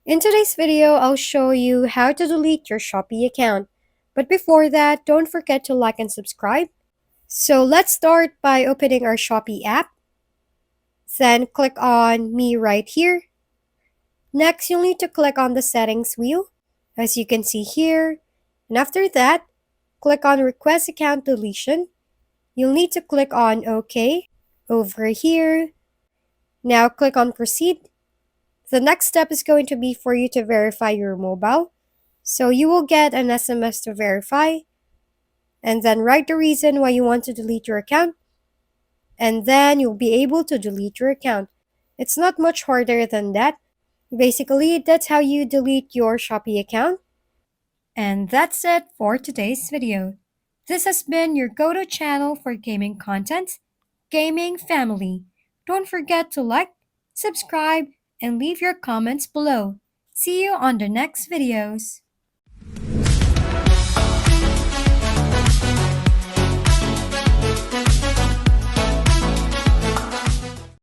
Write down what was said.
In today's video, I'll show you how to delete your Shopee account. But before that, don't forget to like and subscribe. So let's start by opening our Shopee app. Then click on Me right here. Next, you'll need to click on the settings wheel, as you can see here. And after that, click on Request Account Deletion. You'll need to click on OK over here. Now click on Proceed. The next step is going to be for you to verify your mobile. So you will get an SMS to verify, and then write the reason why you want to delete your account, and then you'll be able to delete your account. It's not much harder than that. Basically, that's how you delete your Shopee account. And that's it for today's video. This has been your go-to channel for gaming content, Gaming Family. Don't forget to like, subscribe, and leave your comments below. See you on the next videos.